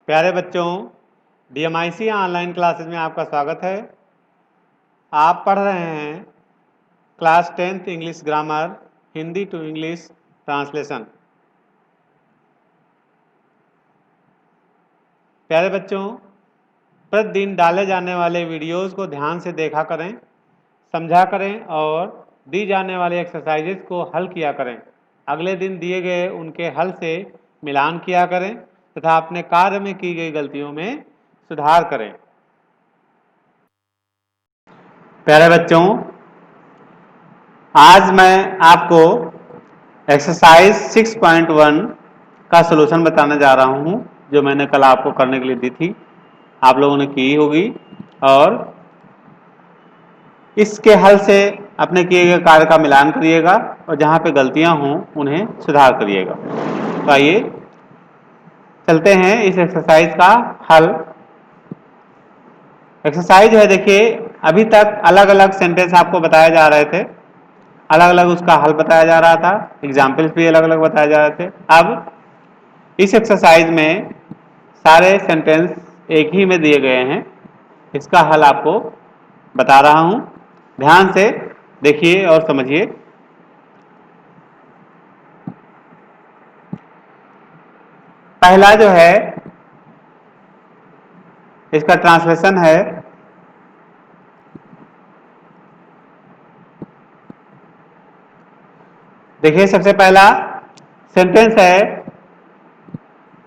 प्यारे बच्चों, DMIC online classes में आपका स्वागत है। आप पढ़ रहे हैं class 10th English grammar Hindi to English translation. प्यारे बच्चों, प्रतिदिन डाले जाने वाले वीडियोस को ध्यान से देखा करें, समझा करें और दी जाने वाली एक्सरसाइजेस को हल किया करें। अगले दिन दिए गए उनके हल से मिलान किया करें तथा अपने कार्य में की गई गलतियों में सुधार करें। प्यारे बच्चों, आज मैं आपको एक्सरसाइज 6.1 का सलूशन बताने जा रहा हूं, जो मैंने कल आपको करने के लिए दी थी। आप लोगों ने की होगी और इसके हल से अपने किए गए कार्य का मिलान करिएगा और जहां पे गलतियां हों उन्हें सुधार करिएगा। तो आइए चलते हैं इस एक्सरसाइज का हल। एक्सरसाइज है, देखिए अभी तक अलग अलग सेंटेंस आपको बताए जा रहे थे, अलग अलग उसका हल बताया जा रहा था, एग्जाम्पल्स भी अलग अलग बताए जा रहे थे। अब इस एक्सरसाइज में सारे सेंटेंस एक ही में दिए गए हैं, इसका हल आपको बता रहा हूं। ध्यान से देखिए और समझिए। पहला जो है इसका ट्रांसलेशन है, देखिए सबसे पहला सेंटेंस है,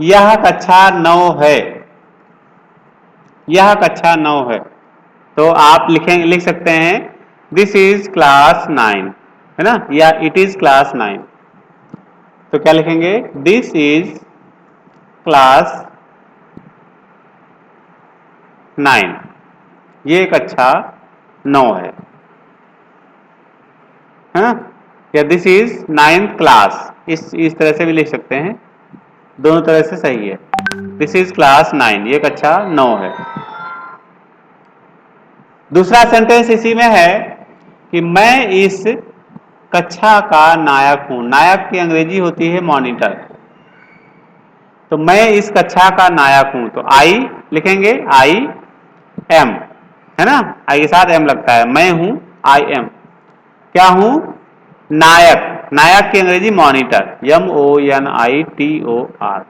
यह कक्षा 9 है। यह कक्षा 9 है, तो आप लिख सकते हैं दिस इज क्लास 9, है ना, या इट इज क्लास 9। तो क्या लिखेंगे, दिस इज क्लास 9, ये कक्षा 9 है, हाँ? या दिस इज 9th क्लास, इस तरह से भी लिख सकते हैं, दोनों तरह से सही है। दिस इज क्लास 9, ये कक्षा 9 है। दूसरा सेंटेंस इसी में है कि मैं इस कक्षा का नायक हूं। नायक की अंग्रेजी होती है मॉनिटर। तो मैं इस कक्षा का नायक हूं, तो आई लिखेंगे, आई एम, है ना, आई के साथ एम लगता है, मैं हूं, आई एम। क्या हूं, नायक। नायक की अंग्रेजी monitor, MONITOR,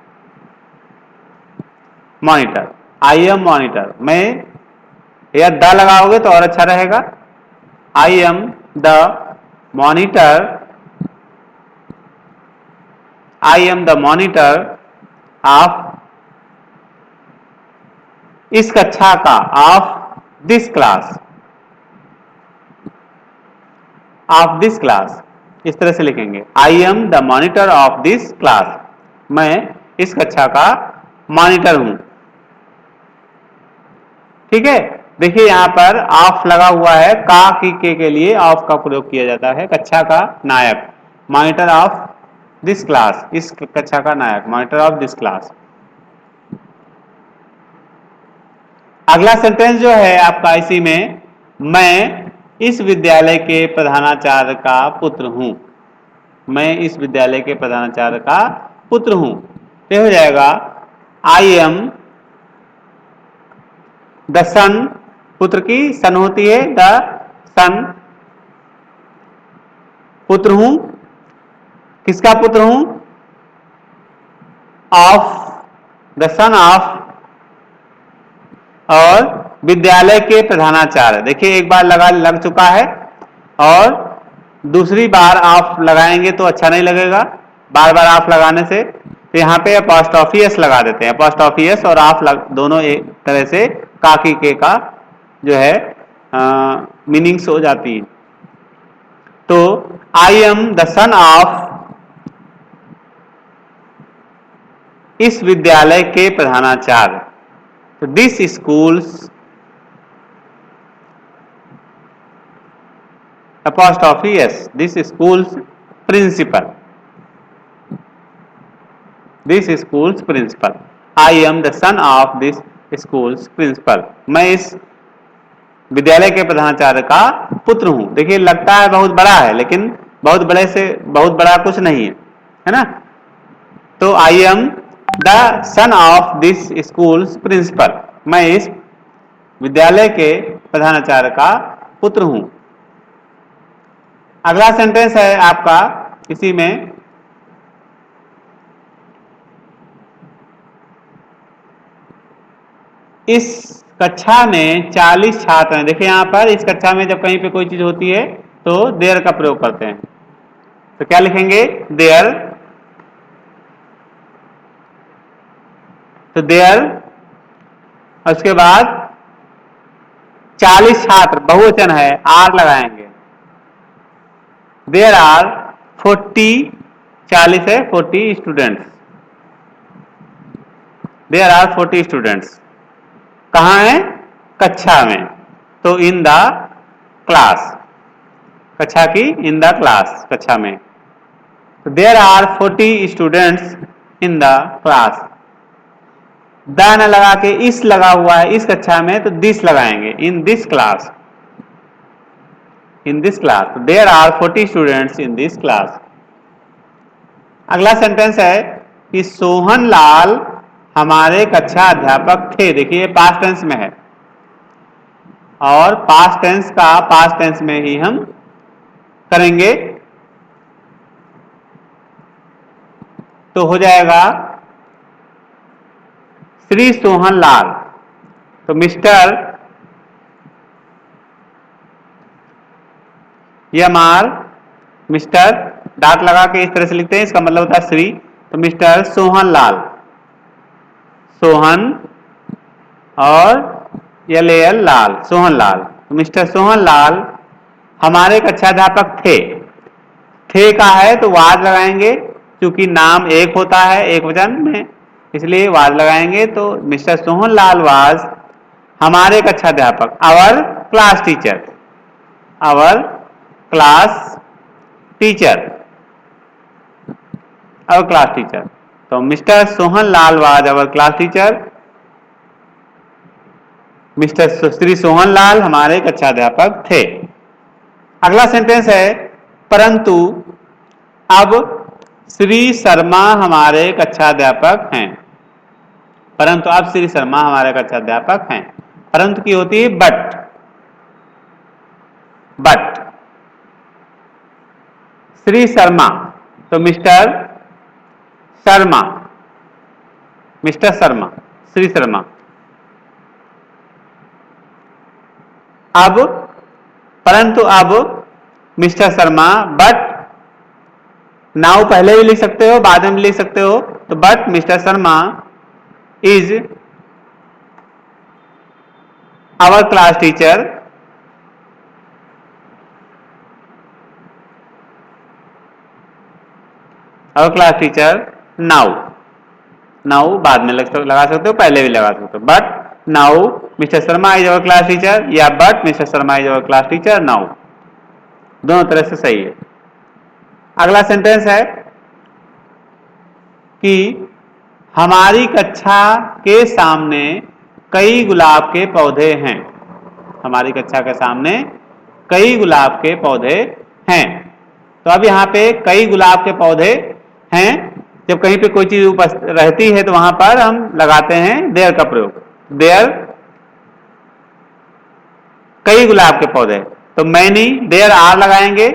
monitor. I am monitor. मैं, या द लगाओगे तो और अच्छा रहेगा। आई am the monitor, I am the monitor of, इस कक्षा का, of this class, of this class, इस तरह से लिखेंगे, आई am the monitor of this class, मैं इस कक्षा का मॉनिटर हूं। ठीक है, देखिए यहां पर ऑफ लगा हुआ है, का की के लिए ऑफ का प्रयोग किया जाता है। कक्षा का नायक, मॉनिटर ऑफ दिस क्लास, इस कक्षा का नायक, मॉनिटर ऑफ दिस क्लास। अगला सेंटेंस जो है आपका इसी में, मैं इस विद्यालय के प्रधानाचार्य का पुत्र हूं। मैं इस विद्यालय के प्रधानाचार्य का पुत्र हूं, ये हो जाएगा आई एम द सन, पुत्र की सन होती है, द सन, पुत्र हूं, किसका पुत्र हूं, ऑफ, द सन ऑफ, और विद्यालय के प्रधानाचार्य। देखिए एक बार लग चुका है और दूसरी बार ऑफ लगाएंगे तो अच्छा नहीं लगेगा, बार बार ऑफ लगाने से। तो यहाँ पे अपॉस्ट्रोफी एस लगा देते हैं, अपॉस्ट्रोफी एस और ऑफ दोनों एक तरह से काकी के का जो है मीनिंग्स हो जाती है। तो I am the son of, इस विद्यालय के प्रधानाचार्य, तो this schools, apostrophe s, this school's principal, this school's principal, I am the son of this school's principal, मैं इस विद्यालय के प्रधानाचार्य का पुत्र हूं। देखिए लगता है बहुत बड़ा है, लेकिन बहुत बड़े से बहुत बड़ा कुछ नहीं है, है ना। तो I am the son of this school's principal, मैं इस विद्यालय के प्रधानाचार्य का पुत्र हूं। अगला सेंटेंस है आपका इसी में, इस कक्षा में 40 छात्र हैं। देखिए यहां पर इस कक्षा में जब कहीं पे कोई चीज होती है तो देयर का प्रयोग करते हैं, तो क्या लिखेंगे? देयर। तो देयर, उसके बाद 40 छात्र बहुवचन है, आर लगाएंगे। देयर आर 40, 40 है 40 स्टूडेंट्स। There are 40 students. कहां है? कक्षा में, तो इन द क्लास, कक्षा की इन द क्लास, कक्षा में। There are 40 students in the class. The न लगा के इस लगा हुआ है इस कक्षा में, तो दिस लगाएंगे, in this class, in this class. There are 40 students in this class. अगला सेंटेंस है कि सोहन लाल हमारे कक्षा अध्यापक थे। देखिए पास्ट टेंस में है, और पास्ट टेंस का पास्ट टेंस में ही हम करेंगे, तो हो जाएगा श्री सोहन लाल। तो मिस्टर यमार, मिस्टर डॉट लगा के इस तरह से लिखते हैं, इसका मतलब होता है श्री। तो मिस्टर सोहन लाल, सोहन और एल लाल, सोहन लाल। तो मिस्टर सोहन लाल हमारे कक्षाध्यापक थे का है तो वाज लगाएंगे, क्योंकि नाम एक होता है एक वचन में, इसलिए वाज लगाएंगे। तो मिस्टर सोहन लाल वाज हमारे कक्षाध्यापक, our class teacher, our class teacher, our class teacher. तो Mr Sohan Lal was our class teacher, Mr Shri Sohan Lal हमारे कक्षाध्यापक थे। अगला सेंटेंस है परंतु अब श्री शर्मा हमारे कक्षाध्यापक हैं। परंतु अब श्री शर्मा हमारे कक्षाध्यापक हैं। परंतु की होती है बट, बट श्री शर्मा, तो मिस्टर शर्मा, मिस्टर शर्मा, श्री शर्मा। अब, परंतु अब मिस्टर शर्मा, बट नाउ पहले भी लिख सकते हो बाद में भी लिख सकते हो, तो but mister Sharma is our class teacher, our class teacher now. Now बाद में लगा सकते हो पहले भी लगा सकते हो, but now Mr Sharma is our class teacher, या but mister Sharma is our class teacher now, दोनों तरह से सही है। अगला सेंटेंस है कि हमारी कक्षा के सामने कई गुलाब के पौधे हैं। हमारी कक्षा के सामने कई गुलाब के पौधे हैं। तो अब यहाँ पे कई गुलाब के पौधे हैं, जब कहीं पे कोई चीज रहती है तो वहां पर हम लगाते हैं देयर का प्रयोग। देयर कई गुलाब के पौधे, तो मैनी, देयर आर लगाएंगे,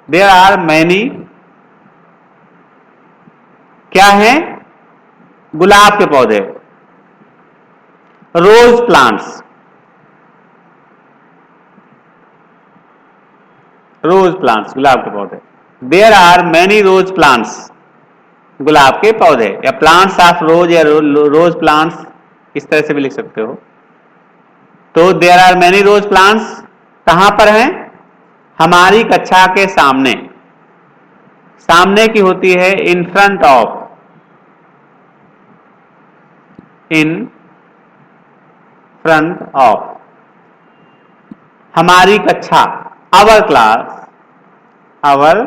देयर आर मैनी क्या है? गुलाब के पौधे, रोज प्लांट्स, रोज प्लांट्स गुलाब के पौधे। There are many rose plants, गुलाब के पौधे, या प्लांट्स ऑफ रोज या रोज प्लांट्स, इस तरह से भी लिख सकते हो। तो there are many rose plants कहां पर हैं? हमारी कक्षा के सामने। सामने की होती है in front of, in front of. हमारी कक्षा, आवर क्लास, आवर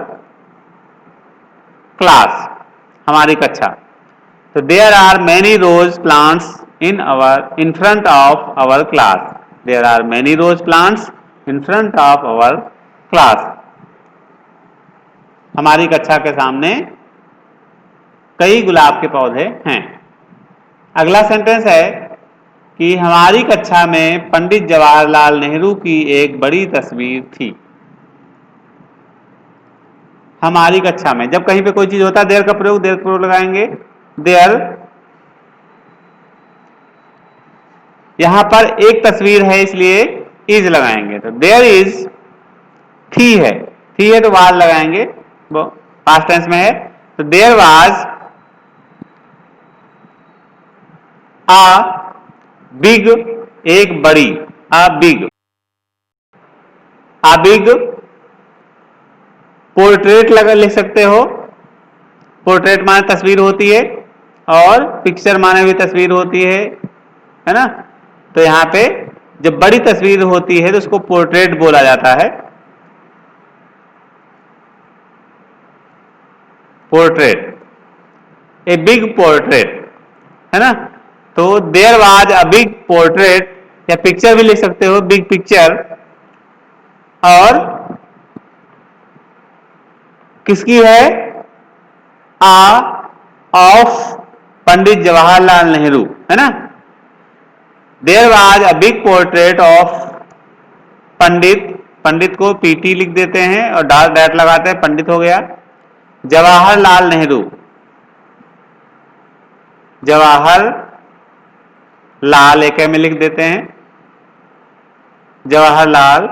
क्लास, हमारी कक्षा। तो there are many rose plants in front of our class, there are many rose plants in front of our class. हमारी कक्षा के सामने कई गुलाब के पौधे हैं। अगला सेंटेंस है कि हमारी कक्षा में पंडित जवाहरलाल नेहरू की एक बड़ी तस्वीर थी। हमारी कक्षा में, जब कहीं पे कोई चीज होता है देयर का प्रयोग, देयर प्रयोग लगाएंगे। देयर, यहां पर एक तस्वीर है इसलिए इज लगाएंगे, तो देयर इज, थी है तो वाज लगाएंगे, वो पास्ट टेंस में है, तो देयर वाज अ बिग, एक बड़ी, अ बिग पोर्ट्रेट लगा लिख सकते हो। पोर्ट्रेट माने तस्वीर होती है और पिक्चर माने भी तस्वीर होती है ना। तो यहां पे जब बड़ी तस्वीर होती है तो उसको पोर्ट्रेट बोला जाता है। पोर्ट्रेट, ए बिग पोर्ट्रेट, है ना। तो there was a big portrait, या पिक्चर भी लिख सकते हो, बिग पिक्चर। और किसकी है? ऑफ पंडित जवाहरलाल नेहरू, है ना। There was a big portrait of Pandit, Pandit को पीटी लिख देते हैं और डैट लगाते हैं, पंडित हो गया। जवाहरलाल नेहरू, जवाहर लाल एक में लिख देते हैं, जवाहरलाल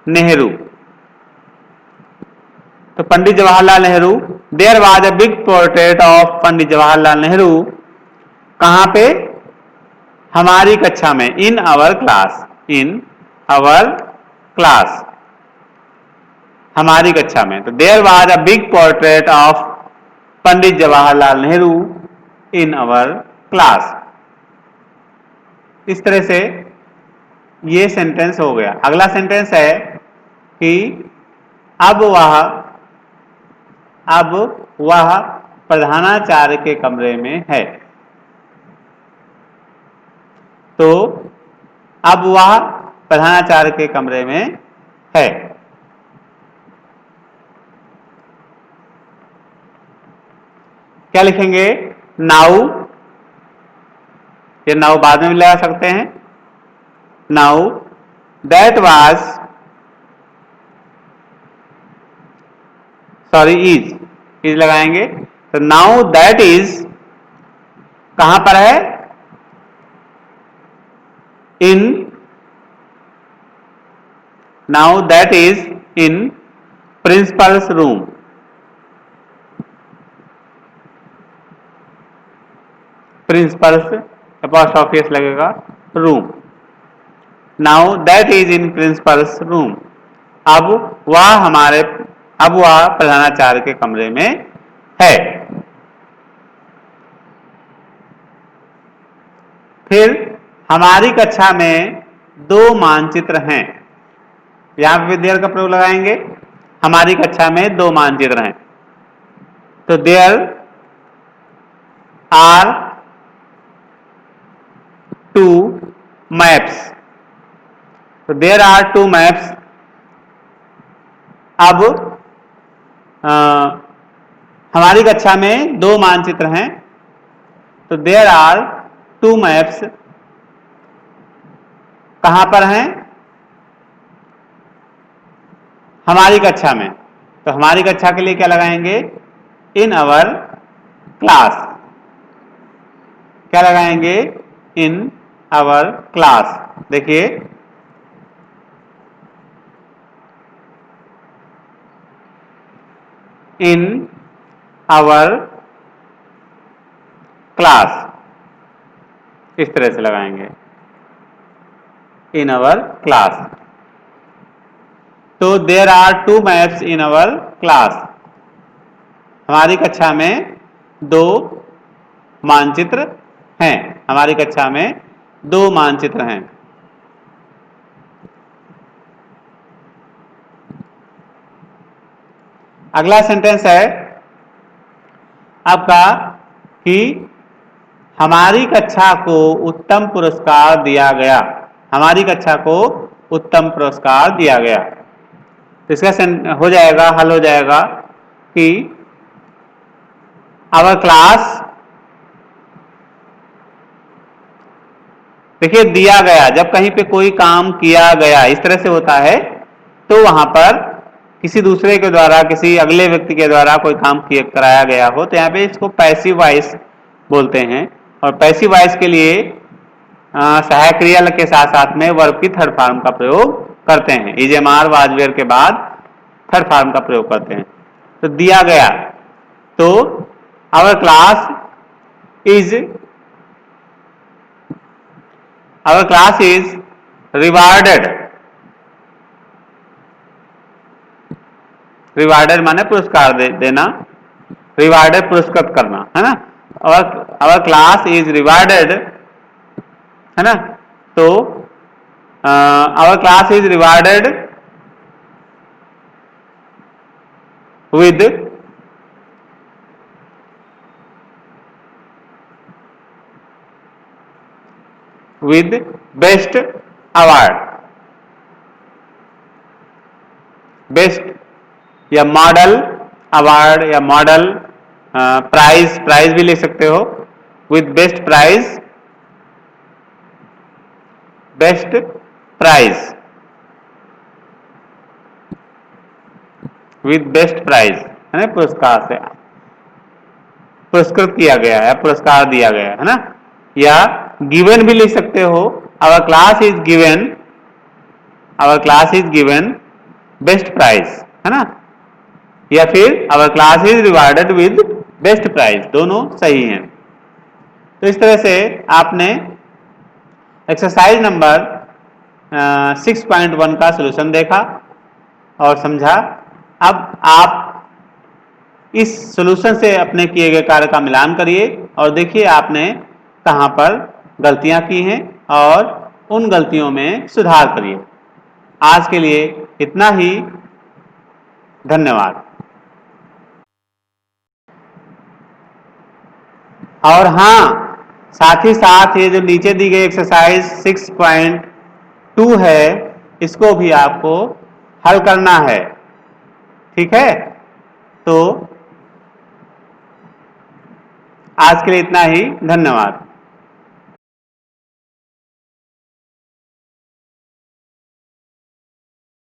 नेहरू। तो Pandit Jawaharlal Nehru, there was a big portrait of Pandit Jawaharlal Nehru, कहां पे? हमारी कक्षा में, in our class, in our class, हमारी कक्षा में। तो there was a big portrait of Pandit Jawaharlal Nehru in our class. इस तरह से ये सेंटेंस हो गया। अगला सेंटेंस है कि अब वह प्रधानाचार्य के कमरे में है। तो अब वह प्रधानाचार्य के कमरे में है। क्या लिखेंगे? नाउ, ये नाउ बाद में भी लगा सकते हैं। Now that was, sorry is लगाएंगे। तो नाउ दैट इज कहां पर है? In, now that is in principal's room. Principal's apostrophe S लगेगा, room. Now that is in principal's room, अब वह प्रधानाचार्य के कमरे में है। फिर हमारी कक्षा में 2 मानचित्र हैं। यहां पर देयर का प्रयोग लगाएंगे। हमारी कक्षा में 2 मानचित्र हैं, तो देयर आर 2 मैप्स। तो देयर आर 2 मैप्स। अब हमारी कक्षा में 2 मानचित्र हैं, तो देयर आर 2 मैप्स कहां पर हैं? हमारी कक्षा में। तो हमारी कक्षा के लिए क्या लगाएंगे? In our class. क्या लगाएंगे? In our class. देखिए, इन आवर क्लास, इस तरह से लगाएंगे, इन आवर क्लास। तो there are 2 maps in our class, हमारी कक्षा में 2 मानचित्र हैं। हमारी कक्षा में 2 मानचित्र हैं। अगला सेंटेंस है आपका कि हमारी कक्षा को उत्तम पुरस्कार दिया गया। हमारी कक्षा को उत्तम पुरस्कार दिया गया। तो इसका हो जाएगा, हल हो जाएगा कि आवर क्लास, देखिए दिया गया, जब कहीं पे कोई काम किया गया इस तरह से होता है तो वहां पर किसी दूसरे के द्वारा, किसी अगले व्यक्ति के द्वारा कोई काम किया कराया गया हो तो यहाँ पे इसको पैसिव वॉइस बोलते हैं। और पैसिव वॉइस के लिए सहायक क्रिया के साथ साथ में वर्ब की थर्ड फॉर्म का प्रयोग करते हैं। Is, am, are, was, were के बाद थर्ड फॉर्म का प्रयोग करते हैं। तो दिया गया, तो our class is rewarded, rewarded माने पुरस्कार देना, रिवार्डेड पुरस्कृत करना, है ना। आवर क्लास इज रिवार्डेड, है ना। तो our class is rewarded with best award, best या मॉडल अवार्ड या मॉडल प्राइज, प्राइज भी लिख सकते हो, with best prize, best prize, with best prize, है ना, पुरस्कार से पुरस्कृत किया गया है, पुरस्कार दिया गया है ना। या गिवन भी लिख सकते हो, our class is given, our class is given best prize, है ना। या फिर our class is rewarded with best prize, दोनों सही हैं। तो इस तरह से आपने एक्सरसाइज नंबर 6.1 का सलूशन देखा और समझा। अब आप इस सलूशन से अपने किए गए कार्य का मिलान करिए और देखिए आपने कहां पर गलतियां की हैं और उन गलतियों में सुधार करिए। आज के लिए इतना ही, धन्यवाद। और हाँ, साथ ही साथ ये जो नीचे दी गई एक्सरसाइज 6.2 है, इसको भी आपको हल करना है, ठीक है। तो आज के लिए इतना ही, धन्यवाद।